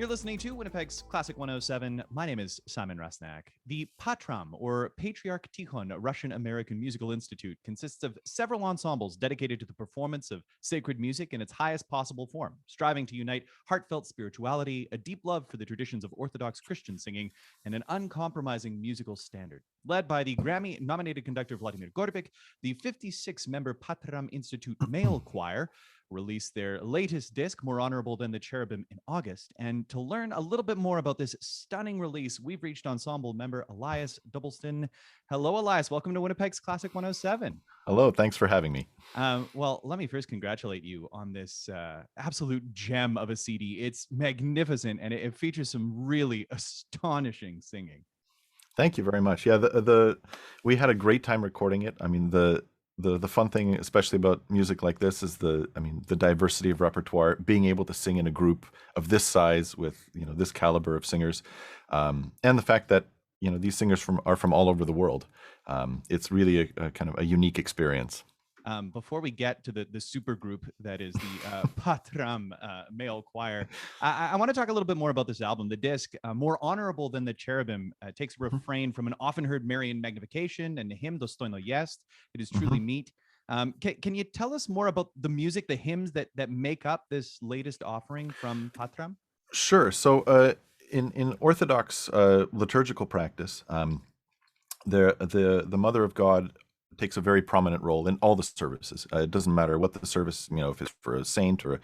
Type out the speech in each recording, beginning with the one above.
You're listening to Winnipeg's Classic 107. My name is Simon Rasnak. The PaTRAM, or Patriarch Tikhon Russian-American Musical Institute, consists of several ensembles dedicated to the performance of sacred music in its highest possible form, striving to unite heartfelt spirituality, a deep love for the traditions of Orthodox Christian singing, and an uncompromising musical standard. Led by the Grammy-nominated conductor Vladimir Gorbik, the 56-member PaTRAM Institute Male Choir released their latest disc, More Honourable Than the Cherubim, in August. And to learn a little bit more about this stunning release, we've reached ensemble member Elias Doubleston. Hello, Elias. Welcome to Winnipeg's Classic 107. Hello. Thanks for having me. Well, let me first congratulate you on this absolute gem of a CD. It's magnificent, and it features some really astonishing singing. Thank you very much. Yeah, we had a great time recording it. I mean, the fun thing, especially about music like this, is the diversity of repertoire. Being able to sing in a group of this size with this caliber of singers, and the fact that these singers are from all over the world. It's really a kind of a unique experience. Before we get to the supergroup that is the PaTRAM male choir, I want to talk a little bit more about this album. The disc, More Honourable Than the Cherubim, takes a refrain from an often heard Marian magnification and the hymn Dostoyno Jest. It is truly meet. Can you tell us more about the music, the hymns that make up this latest offering from PaTRAM? Sure. So in Orthodox liturgical practice, the Mother of God takes a very prominent role in all the services. It doesn't matter what the service, if it's for a saint or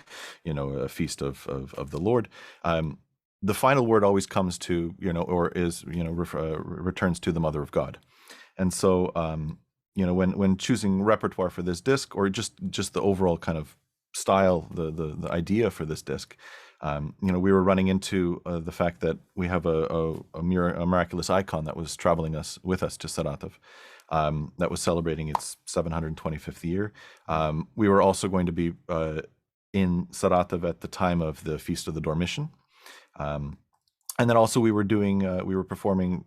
a feast of the Lord. The final word always comes to returns to the Mother of God. And so when choosing repertoire for this disc, or just the overall kind of style, the idea for this disc, we were running into the fact that we have a miraculous icon that was traveling with us to Saratov. That was celebrating its 725th year. We were also going to be in Saratov at the time of the Feast of the Dormition. And then also we were performing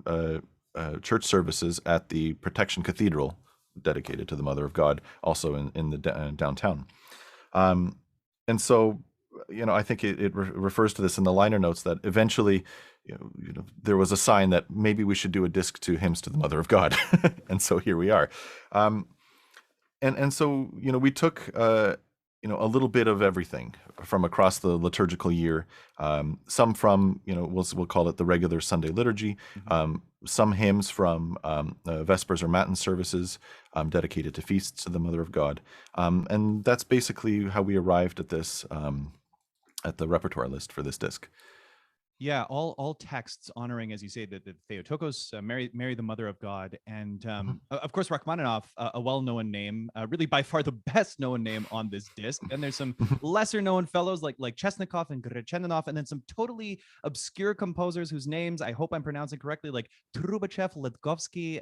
church services at the Protection Cathedral, dedicated to the Mother of God, also in the downtown. And so, I think it refers to this in the liner notes that eventually, there was a sign that maybe we should do a disc to hymns to the Mother of God, and so here we are. And so we took a little bit of everything from across the liturgical year. Some from we'll call it the regular Sunday liturgy. Some hymns from Vespers or Matin services dedicated to feasts to the Mother of God, and that's basically how we arrived at this. At the repertoire list for this disc. Yeah, all texts honoring, as you say, the Theotokos, Mary, the Mother of God, and of course Rachmaninoff, a well-known name, really by far the best-known name on this disc. And there's some lesser-known fellows like Chesnikov and Gretchenov, and then some totally obscure composers whose names I hope I'm pronouncing correctly, like Trubachev, Letkovsky,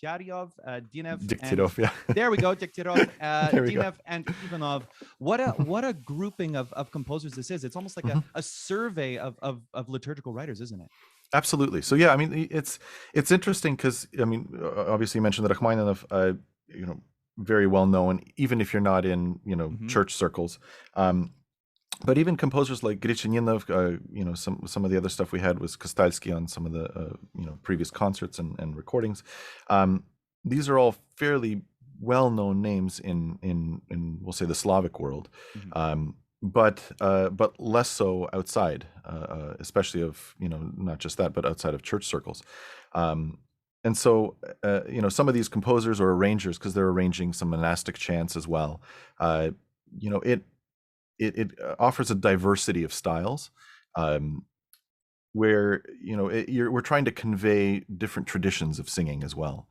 Dyatlov, Dinev, Diktirov, yeah. There we go, Diktirov, Dinev, and Ivanov. What a grouping of composers this is. It's almost like a survey of liturgical writers, isn't it? Absolutely. So yeah, I mean, it's interesting because obviously you mentioned that Rachmaninoff, very well known, even if you're not in church circles. But even composers like Gretchenov, some of the other stuff we had was Kostalsky on some of the previous concerts and recordings. These are all fairly well-known names in we'll say the Slavic world, but less so outside, especially of not just that, but outside of church circles. And so some of these composers or arrangers, because they're arranging some monastic chants as well, it offers a diversity of styles, where we're trying to convey different traditions of singing as well.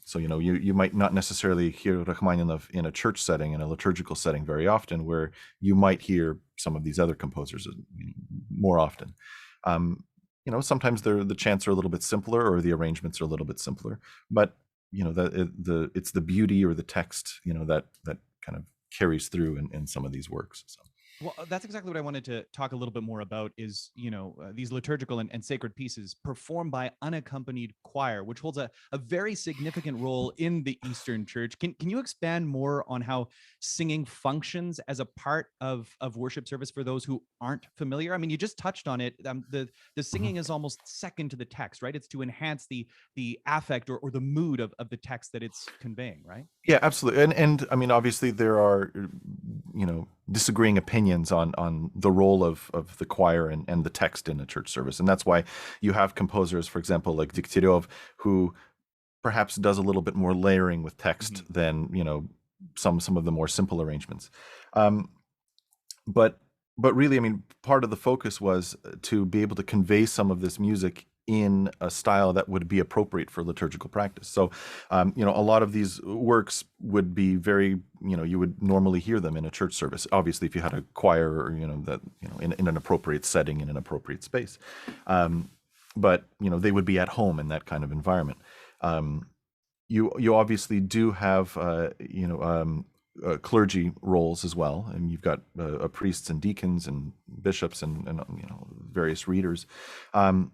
So you might not necessarily hear Rachmaninoff in a church setting, in a liturgical setting, very often, where you might hear some of these other composers more often. Sometimes the chants are a little bit simpler, or the arrangements are a little bit simpler, but it's the beauty or the text that kind of carries through in some of these works. So. Well, that's exactly what I wanted to talk a little bit more about is, these liturgical and sacred pieces performed by unaccompanied choir, which holds a very significant role in the Eastern Church. Can you expand more on how singing functions as a part of worship service for those who aren't familiar? I mean, you just touched on it. The Mhm. singing is almost second to the text, right? It's to enhance the affect or the mood of the text that it's conveying, right? Yeah, absolutely. And I mean, obviously there are, disagreeing opinions on the role of the choir and the text in a church service. And that's why you have composers, for example, like Degtyaryov, who perhaps does a little bit more layering with text Mhm. than, some of the more simple arrangements. Um, but but really, I mean, part of the focus was to be able to convey some of this music in a style that would be appropriate for liturgical practice. So, a lot of these works would be very, you would normally hear them in a church service. Obviously, if you had a choir, or, that, in an appropriate setting, in an appropriate space. But, they would be at home in that kind of environment. Um, you obviously do have clergy roles as well, and you've got priests and deacons and bishops and various readers. Um,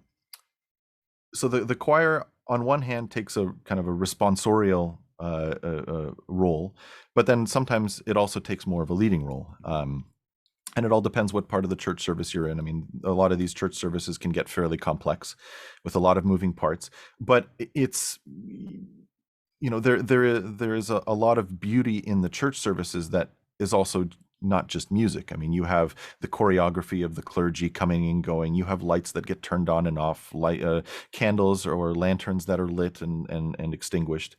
so the choir on one hand takes a kind of a responsorial role, but then sometimes it also takes more of a leading role. And it all depends what part of the church service you're in. I mean, a lot of these church services can get fairly complex with a lot of moving parts, but it's there is a lot of beauty in the church services that is also not just music. I mean, you have the choreography of the clergy coming and going. You have lights that get turned on and off, light candles or lanterns that are lit and extinguished.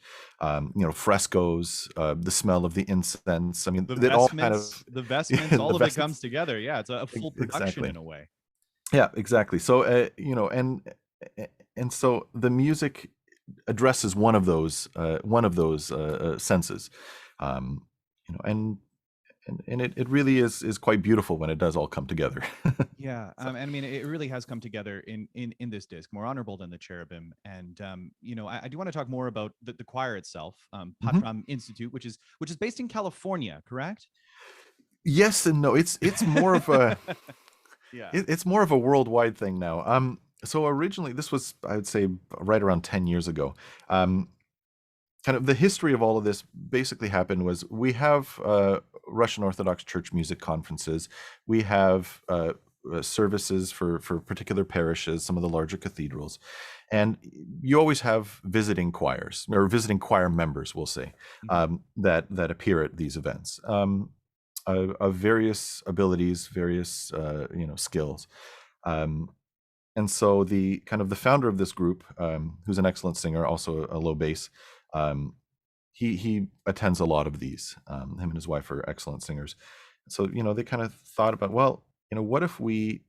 Frescoes, the smell of the incense. I mean, The it all kind vestments, of the vestments, all the of it vestments. comes together. Yeah, it's a full production Exactly. in a way. Yeah, exactly. So, and so the music addresses one of those senses, um, and it really is quite beautiful when it does all come together. Yeah, So, and I mean, it really has come together in this disc, more honorable than the Cherubim. And I do want to talk more about the choir itself, mhm. PaTRAM Institute, which is based in California, correct? Yes and no. It's more of a Yeah. it's more of a worldwide thing now. So originally, this was, I would say, right around 10 years ago. Um, Kind of the history of all of this basically happened was we have Russian Orthodox Church music conferences. We have services for particular parishes, some of the larger cathedrals, and you always have visiting choirs or visiting choir members, we'll say, Mhm. that appear at these events, of various abilities, various skills. Um, and so the kind of the founder of this group, who's an excellent singer, also a low bass, um, he attends a lot of these. Him and his wife are excellent singers. So they kind of thought about, well, what if we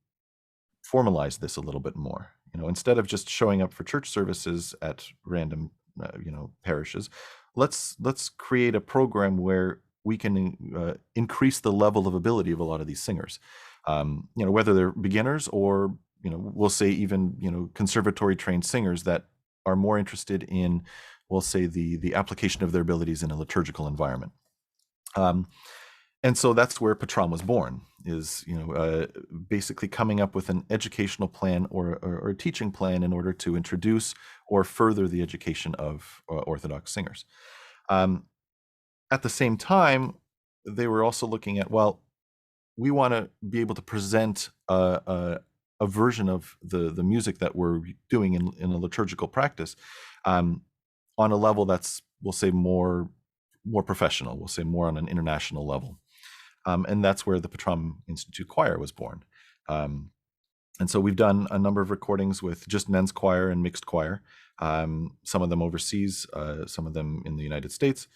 formalize this a little bit more? Instead of just showing up for church services at random, parishes, let's create a program where we can increase the level of ability of a lot of these singers. Whether they're beginners or we'll say even conservatory trained singers that are more interested in, we'll say, the application of their abilities in a liturgical environment. Um, and so that's where PaTRAM was born, is basically coming up with an educational plan or a teaching plan in order to introduce or further the education of Orthodox singers. Um, at the same time, they were also looking at, well, we want to be able to present a version of the music that we're doing in a liturgical practice, um, on a level that's, we'll say, more professional. We'll say more on an international level, and that's where the PaTRAM Institute Choir was born. Um, and so we've done a number of recordings with just men's choir and mixed choir, some of them overseas, some of them in the United States,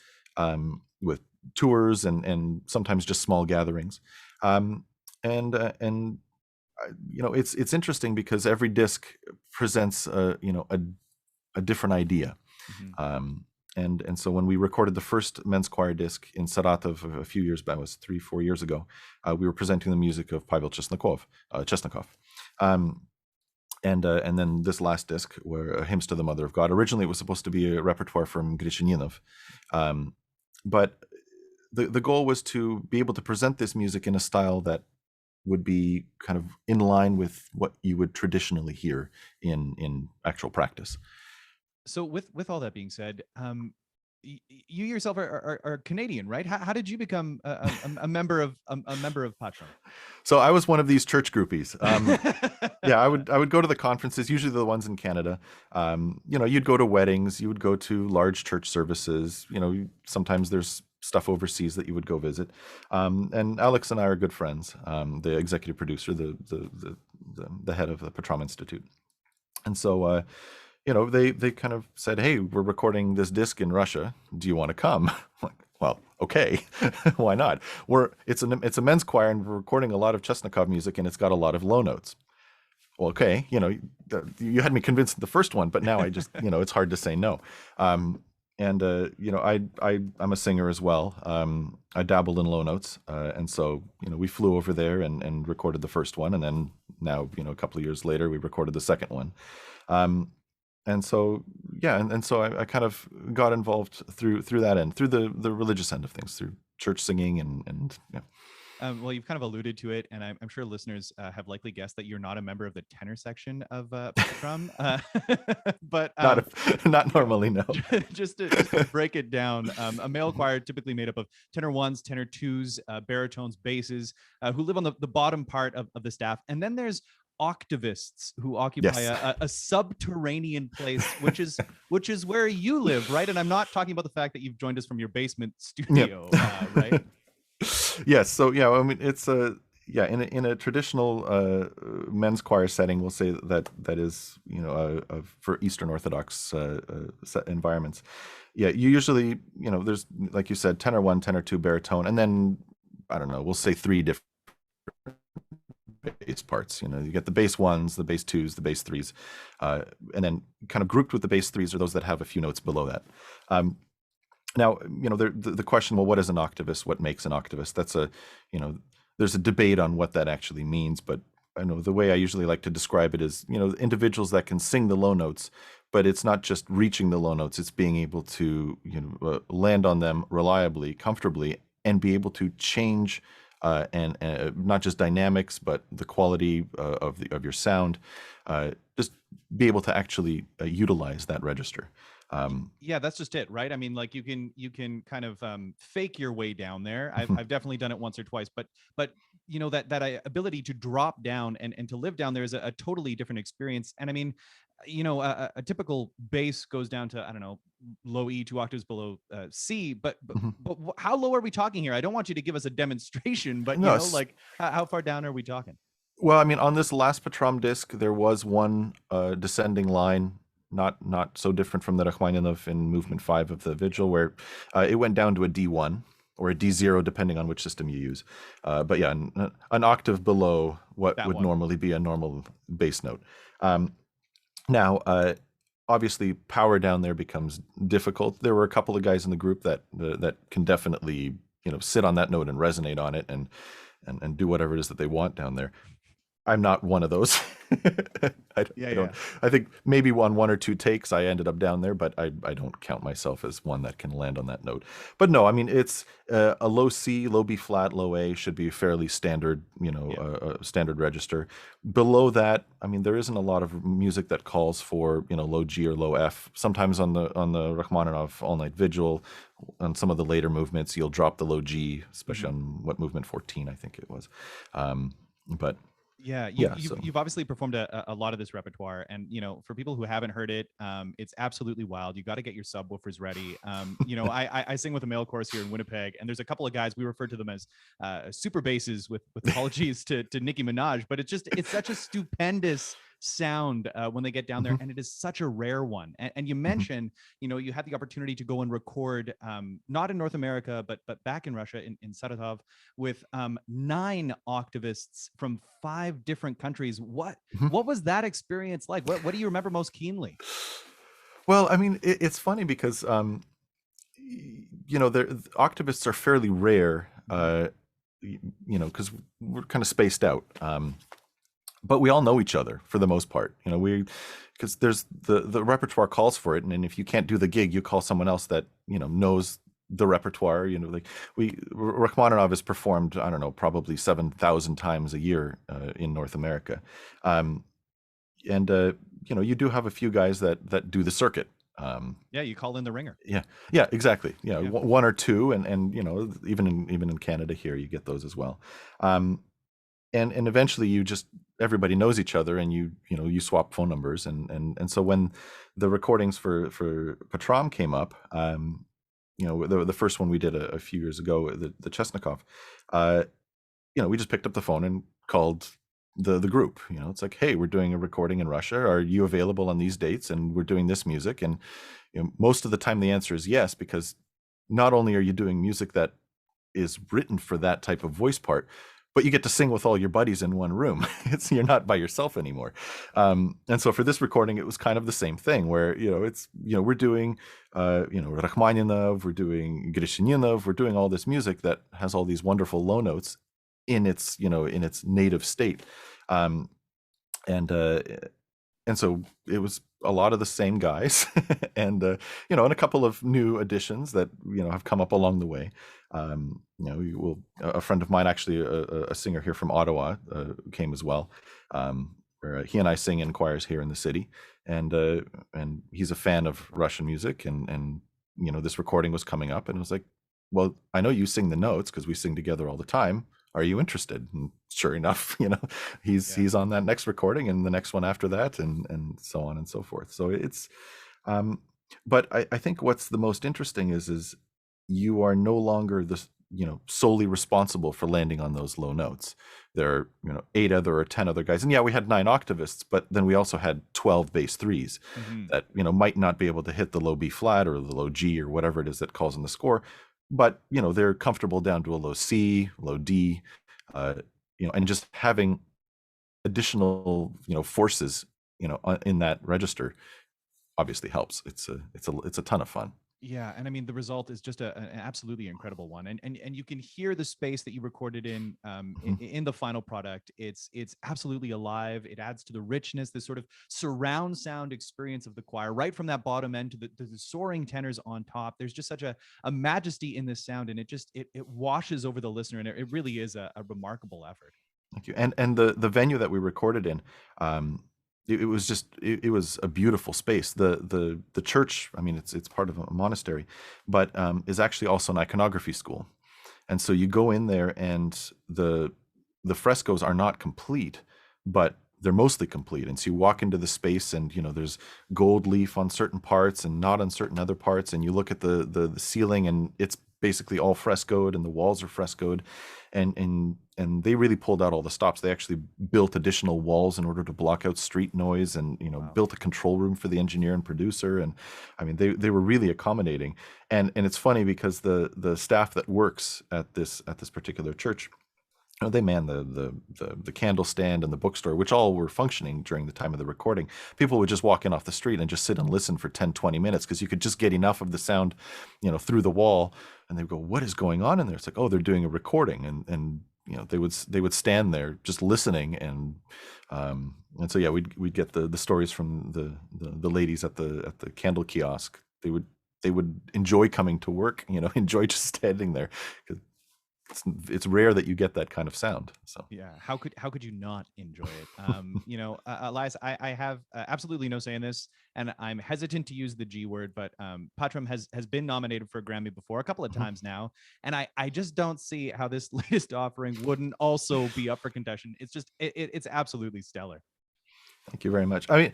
with tours and sometimes just small gatherings. Um, and it's interesting because every disc presents a different idea. Mhm. Um, and so when we recorded the first men's choir disc in Saratov a few years back, it was 3-4 years ago, we were presenting the music of Pavel Chesnakov. Um, and then this last disc, where Hymns to the Mother of God. Originally, it was supposed to be a repertoire from Grishaninov, but the goal was to be able to present this music in a style that would be kind of in line with what you would traditionally hear in actual practice. So with all that being said, you yourself are Canadian, right? How did you become a member of a member of PaTRAM? So I was one of these church groupies. Yeah, I would go to the conferences, usually the ones in Canada. You'd go to weddings, you would go to large church services. Sometimes there's stuff overseas that you would go visit. And Alex and I are good friends. The executive producer, the head of the PaTRAM Institute, and so they kind of said, "Hey, we're recording this disc in Russia. Do you want to come?" I'm like, well, okay, why not? It's a men's choir, and we're recording a lot of Chesnikov music, and it's got a lot of low notes. Well, okay, you had me convinced the first one, but now I just, it's hard to say no. I'm a singer as well. I dabble in low notes, and so we flew over there and recorded the first one, and then now a couple of years later we recorded the second one. And so, yeah, and so I kind of got involved through that end, through the religious end of things, through church singing and yeah. Well, you've kind of alluded to it, and I'm sure listeners have likely guessed that you're not a member of the tenor section of PaTRAM, but not normally, no. just to break it down, a male choir typically made up of tenor ones, tenor twos, baritones, basses, who live on the bottom part of the staff, and then there's octavists who occupy a subterranean place, which is where you live, right? And I'm not talking about the fact that you've joined us from your basement studio, right? Yes. So yeah, I mean, it's in a traditional men's choir setting, we'll say that is for Eastern Orthodox environments. Yeah, you usually there's, like you said, tenor one, tenor two, baritone, and then I don't know, we'll say three different bass parts. You get the bass ones, the bass twos, the bass threes, and then kind of grouped with the bass threes are those that have a few notes below that. Now, the question, well, what is an octavist? What makes an octavist? That's there's a debate on what that actually means, but I know the way I usually like to describe it is, individuals that can sing the low notes, but it's not just reaching the low notes, it's being able to, land on them reliably, comfortably, and be able to change and not just dynamics, but the quality of your sound, just be able to actually utilize that register. Yeah, that's just it, right? I mean, like you can kind of fake your way down there. I've definitely done it once or twice, but that ability to drop down and to live down there is a totally different experience. And I mean, a typical bass goes down to, I don't know, low E, 2 octaves below C, but how low are we talking here? I don't want you to give us a demonstration, but how far down are we talking? Well, I mean, on this last PaTRAM disc, there was one descending line, not so different from the Rachmaninoff in movement 5 of the Vigil, where it went down to a D1 or a D0, depending on which system you use. But yeah, an octave below what would normally be a normal bass note. Now, obviously, power down there becomes difficult. There were a couple of guys in the group that can definitely sit on that note and resonate on it and do whatever it is that they want down there. I'm not one of those. I think maybe on one or two takes I ended up down there, but I don't count myself as one that can land on that note. But no, I mean, it's a low C, low B flat, low A should be fairly standard, standard register. Below that, I mean, there isn't a lot of music that calls for low G or low F. Sometimes on the Rachmaninoff All Night Vigil, on some of the later movements, you'll drop the low G, especially on movement 14, I think it was. But yeah, you've obviously performed a lot of this repertoire, and for people who haven't heard it, it's absolutely wild. You got to get your subwoofers ready. I sing with a male chorus here in Winnipeg, and there's a couple of guys, we refer to them as super basses, with apologies to Nicki Minaj, but it's such a stupendous sound when they get down there, and it is such a rare one. And you mentioned, you had the opportunity to go and record, not in North America, but back in Russia, in Saratov, with 9 octavists from 5 different countries. What was that experience like? What do you remember most keenly? Well, I mean, it's funny because octavists are fairly rare, because we're kind of spaced out. But we all know each other for the most part, because there's the repertoire calls for it, and if you can't do the gig, you call someone else that knows the repertoire. Like Rachmaninoff is performed, I don't know, probably 7,000 times a year in North America. Um, and you do have a few guys that do the circuit. Yeah, you call in the ringer. Yeah, yeah, exactly. Yeah, Yeah. one or two, and even in Canada here, you get those as well. Um, and eventually, everybody knows each other, and you swap phone numbers, and so when the recordings for PaTRAM came up, the first one we did a few years ago, the Chesnikov, uh, we just picked up the phone and called the group. It's like, hey, we're doing a recording in Russia. Are you available on these dates? And we're doing this music. And most of the time the answer is yes, because not only are you doing music that is written for that type of voice part, but you get to sing with all your buddies in one room. You're not by yourself anymore. And so for this recording, it was kind of the same thing, where we're doing Rachmaninoff, we're doing Grishininov, we're doing all this music that has all these wonderful low notes in its native state. Um, and so it was a lot of the same guys, and and a couple of new additions that have come up along the way. A friend of mine, actually a singer here from Ottawa, came as well. Where he and I sing in choirs here in the city, and he's a fan of Russian music, and this recording was coming up, and it was like, well, I know you sing the notes because we sing together all the time. Are you interested? And sure enough, he's on that next recording and the next one after that, and so on and so forth. So it's, but I think what's the most interesting is you are no longer solely responsible for landing on those low notes. There are 8 other or 10 other guys, and yeah, we had 9 octavists, but then we also had 12 bass threes that might not be able to hit the low B flat or the low G or whatever it is that calls in the score, but they're comfortable down to a low C, low D, and just having additional forces in that register obviously helps. It's a ton of fun. Yeah, and I mean the result is just an absolutely incredible one, and you can hear the space that you recorded in in the final product. It's absolutely alive. It adds to the richness, this sort of surround sound experience of the choir, right from that bottom end to the soaring tenors on top. There's just such a majesty in this sound, and it washes over the listener, and it really is a remarkable effort. Thank you. And the venue that we recorded in, it was a beautiful space. The church, I mean, it's part of a monastery, but is actually also an iconography school. And so you go in there, and the frescoes are not complete, but they're mostly complete. And so you walk into the space, and there's gold leaf on certain parts and not on certain other parts. And you look at the ceiling, and it's basically all frescoed, and the walls are frescoed, and they really pulled out all the stops. They actually built additional walls in order to block out street noise, and Wow. built a control room for the engineer and producer. And I mean, they were really accommodating. And it's funny because the staff that works at this particular church, they man the candle stand and the bookstore, which all were functioning during the time of the recording. People would just walk in off the street and just sit and listen for 10-20 minutes, because you could just get enough of the sound through the wall, and they'd go, what is going on in there? It's like, oh, they're doing a recording. And they would stand there just listening, and so yeah, we'd get the stories from the ladies at the candle kiosk. They would enjoy coming to work, enjoy just standing there, because it's rare that you get that kind of sound. So Yeah, how could you not enjoy it? Elias, I have absolutely no say in this, and I'm hesitant to use the G word, but PaTRAM has been nominated for a Grammy before, a couple of times now, and I just don't see how this latest offering wouldn't also be up for contention. It's just it's absolutely stellar. Thank you very much. I mean,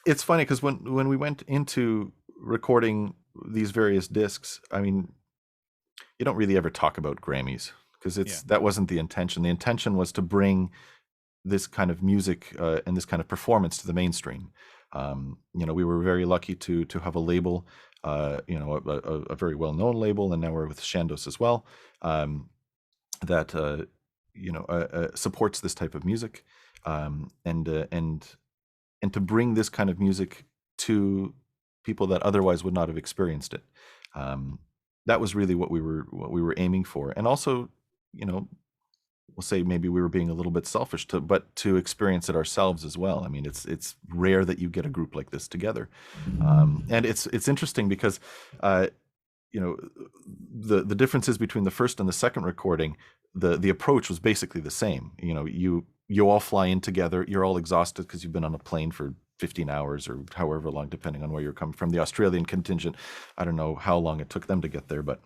it's funny because when we went into recording these various discs, I mean, you don't really ever talk about Grammys, because that wasn't the intention. The intention was to bring this kind of music and this kind of performance to the mainstream. We were very lucky to have a label, a very well-known label, and now we're with Shandos as well, that supports this type of music, and to bring this kind of music to people that otherwise would not have experienced it. That was really what we were aiming for. And also, we'll say maybe we were being a little bit selfish but to experience it ourselves as well. I mean, it's rare that you get a group like this together. And it's interesting because you know, the differences between the first and the second recording, the approach was basically the same. You know, you all fly in together. You're all exhausted because you've been on a plane for 15 hours or however long, depending on where you're coming from. The Australian contingent, I don't know how long it took them to get there, but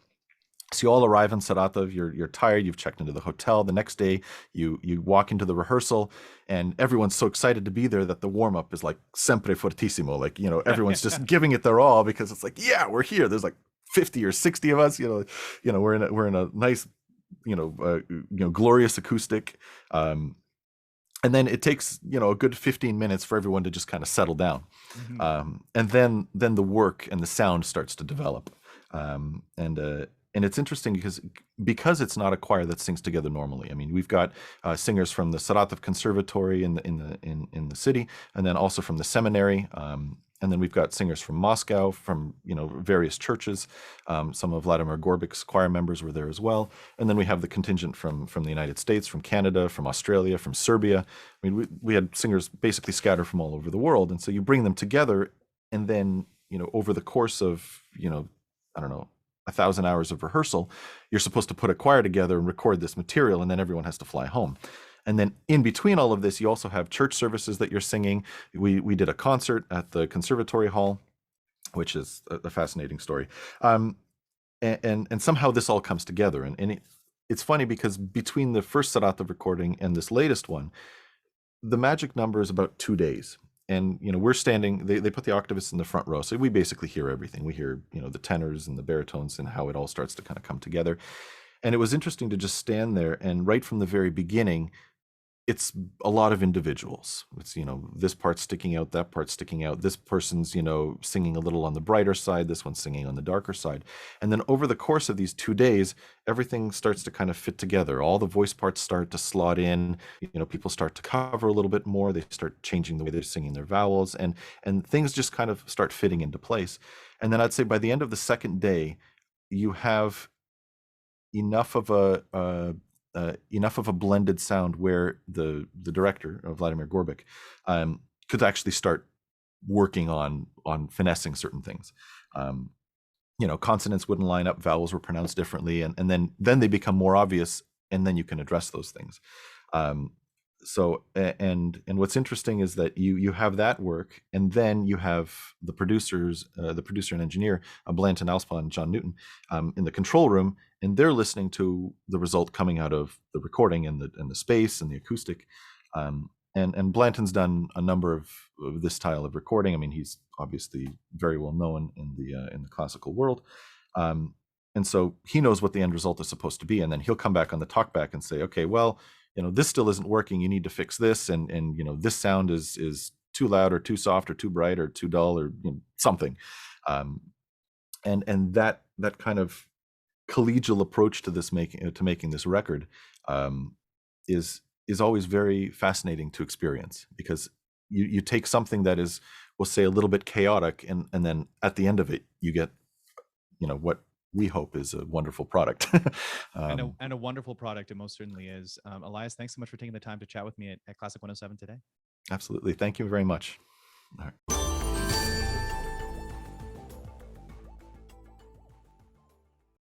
so you all arrive in Saratov. You're tired. You've checked into the hotel. The next day, you walk into the rehearsal, and everyone's so excited to be there that the warm up is like sempre fortissimo. Like, you know, everyone's just giving it their all because it's like, yeah, we're here. There's like 50 or 60 of us. You know, we're in a nice, glorious acoustic. And then it takes, a good 15 minutes for everyone to just kind of settle down. Mhm. And then the work and the sound starts to develop. And it's interesting because it's not a choir that sings together normally. I mean, we've got singers from the Saratov Conservatory in the city, and then also from the seminary. And then we've got singers from Moscow, from various churches. Some of Vladimir Gorbik's choir members were there as well. And then we have the contingent from the United States, from Canada, from Australia, from Serbia. I mean, we had singers basically scattered from all over the world. And so you bring them together, and then over the course of I don't know, 1,000 hours of rehearsal, you're supposed to put a choir together and record this material, and then everyone has to fly home. And then in between all of this, you also have church services that you're singing. We did a concert at the Conservatory Hall, which is a fascinating story. And somehow this all comes together. And it's funny because between the first Saratov recording and this latest one, the magic number is about 2 days. And we're standing. They put the octavists in the front row, so we basically hear everything. We hear the tenors and the baritones and how it all starts to kind of come together. And it was interesting to just stand there, and right from the very beginning, it's a lot of individuals. It's this part sticking out, that part sticking out. This person's singing a little on the brighter side. This one's singing on the darker side. And then over the course of these 2 days, everything starts to kind of fit together. All the voice parts start to slot in. People start to cover a little bit more. They start changing the way they're singing their vowels, and things just kind of start fitting into place. And then I'd say by the end of the second day, you have enough of a blended sound where the director of Vladimir Gorbik could actually start working on finessing certain things. Consonants wouldn't line up, vowels were pronounced differently, and then they become more obvious, and then you can address those things. And what's interesting is that you have that work, and then you have the producers, the producer and engineer, Blanton Alspaugh and John Newton, in the control room, and they're listening to the result coming out of the recording and the space and the acoustic. And Blanton's done a number of this style of recording. I mean, he's obviously very well known in the classical world. And so he knows what the end result is supposed to be, and then he'll come back on the talkback and say, okay, well, this still isn't working. You need to fix this, and this sound is too loud or too soft or too bright or too dull or something. And that kind of collegial approach to this making this record is always very fascinating to experience, because you take something that is, we'll say, a little bit chaotic, and then at the end of it you get what we hope is a wonderful product. And a wonderful product it most certainly is. Elias, thanks so much for taking the time to chat with me at Classic 107 today. Absolutely. Thank you very much. All right.